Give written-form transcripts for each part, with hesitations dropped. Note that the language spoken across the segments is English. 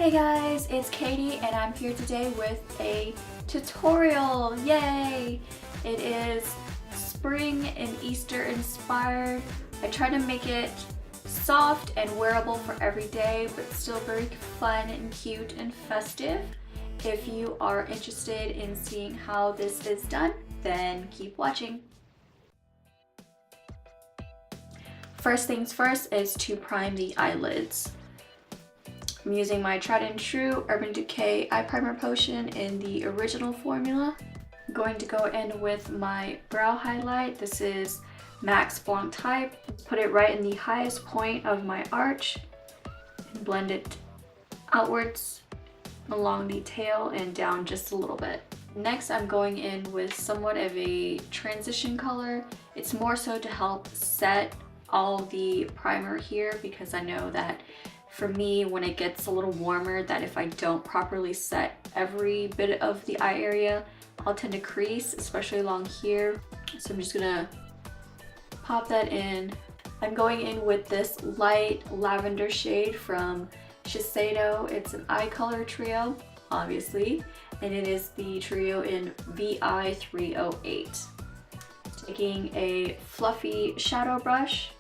Hey guys, it's Katie and I'm here today with a tutorial. Yay! It is spring and Easter inspired. I try to make it soft and wearable for every day, but still very fun and cute and festive. If you are interested in seeing how this is done, then keep watching. First things first is to prime the eyelids. I'm using my tried and true Urban Decay eye primer potion in the original formula. I'm going to go in with my brow highlight. This is Max Blanc type. Put it right in the highest point of my arch and blend it outwards along the tail and down just a little bit. Next, I'm going in with somewhat of a transition color. It's more so to help set all the primer here, because I know that for me, when it gets a little warmer, that if I don't properly set every bit of the eye area, I'll tend to crease, especially along here. So I'm just gonna pop that in. I'm going in with this light lavender shade from Shiseido. It's an eye color trio, obviously, and it is the trio in VI 308. Taking a fluffy shadow brush,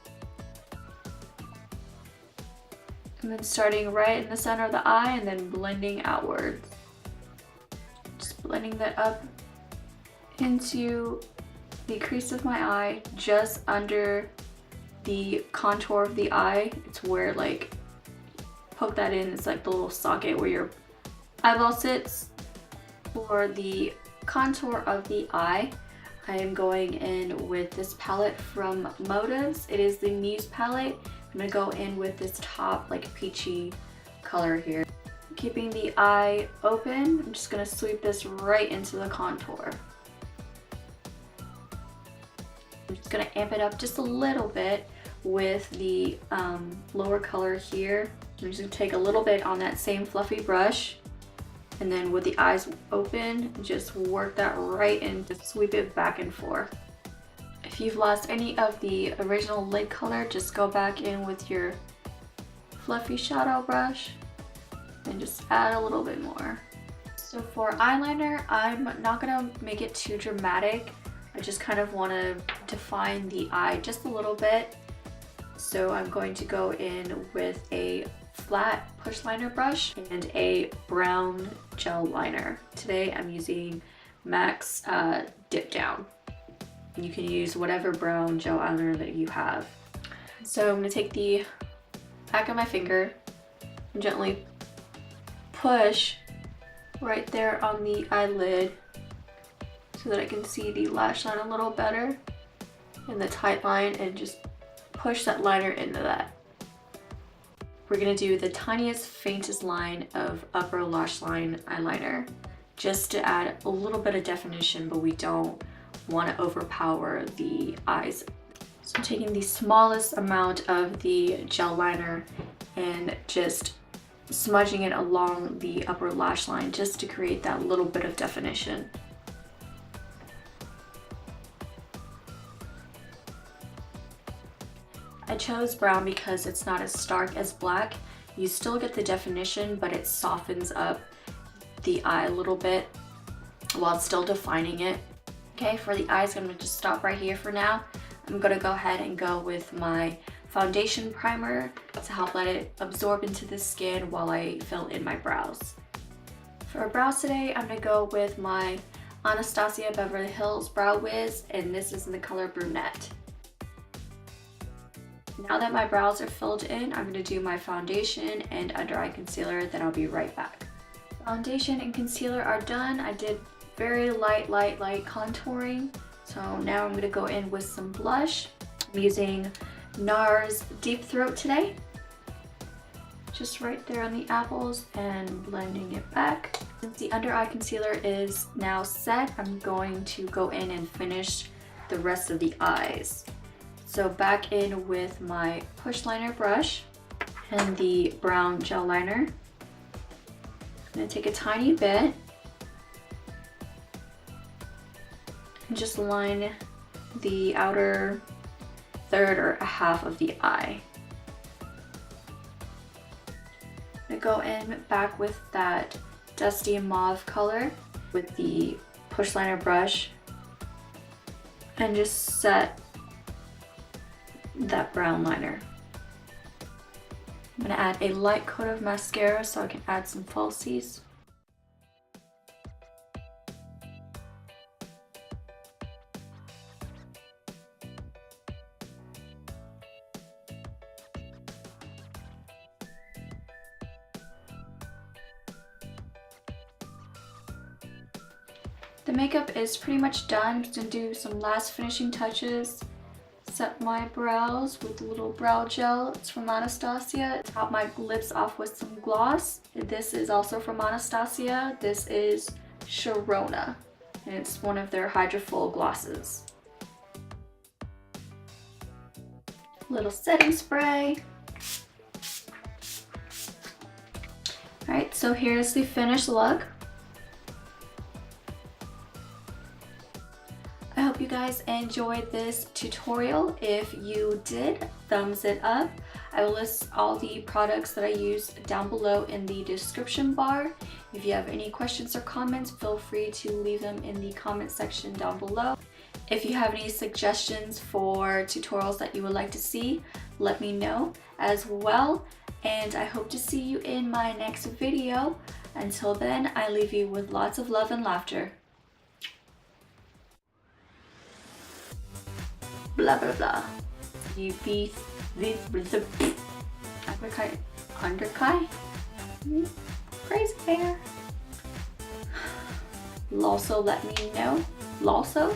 and then starting right in the center of the eye and then blending outwards. Just blending that up into the crease of my eye, just under the contour of the eye. It's where, like, poke that in, it's like the little socket where your eyeball sits. For the contour of the eye, I am going in with this palette from Motives. It is the Muse palette. I'm gonna go in with this top, like, peachy color here. Keeping the eye open, I'm just gonna sweep this right into the contour. I'm just gonna amp it up just a little bit with the lower color here. I'm just gonna take a little bit on that same fluffy brush, and then with the eyes open, just work that right in, just sweep it back and forth. If you've lost any of the original lid color, just go back in with your fluffy shadow brush and just add a little bit more. So for eyeliner, I'm not gonna make it too dramatic. I just kind of want to define the eye just a little bit. So I'm going to go in with a flat push liner brush and a brown gel liner. Today I'm using Max Dip Down. You can use whatever brown gel eyeliner that you have. So I'm going to take the back of my finger and gently push right there on the eyelid so that I can see the lash line a little better and the tight line, and just push that liner into that. We're going to do the tiniest, faintest line of upper lash line eyeliner just to add a little bit of definition, but we don't want to overpower the eyes. So I'm taking the smallest amount of the gel liner and just smudging it along the upper lash line just to create that little bit of definition. I chose brown because it's not as stark as black. You still get the definition, but it softens up the eye a little bit while it's still defining it. Okay, for the eyes, I'm gonna just stop right here for now. I'm gonna go ahead and go with my foundation primer to help let it absorb into the skin while I fill in my brows. For brows today, I'm gonna go with my Anastasia Beverly Hills Brow Wiz, and this is in the color Brunette. Now that my brows are filled in, I'm gonna do my foundation and under eye concealer, then I'll be right back. Foundation and concealer are done. I did very light contouring. So now I'm gonna go in with some blush. I'm using NARS Deep Throat today. Just right there on the apples and blending it back. Since the under eye concealer is now set, I'm going to go in and finish the rest of the eyes. So back in with my push liner brush and the brown gel liner. I'm gonna take a tiny bit and just line the outer third or a half of the eye. I'm gonna go in back with that dusty mauve color with the push liner brush and just set that brown liner. I'm gonna add a light coat of mascara so I can add some falsies. The makeup is pretty much done. I'm just gonna do some last finishing touches. Set my brows with a little brow gel. It's from Anastasia. Top my lips off with some gloss. This is also from Anastasia. This is Sharona, and it's one of their Hydrafull glosses. Little setting spray. Alright, so here's the finished look. I hope you guys enjoyed this tutorial. If you did, thumbs it up. I will list all the products that I used down below in the description bar. If you have any questions or comments, feel free to leave them in the comment section down below. If you have any suggestions for tutorials that you would like to see, let me know as well. And I hope to see you in my next video. Until then, I leave you with lots of love and laughter. Blah blah blah. You be the underkai. Crazy hair. Also let me know. Also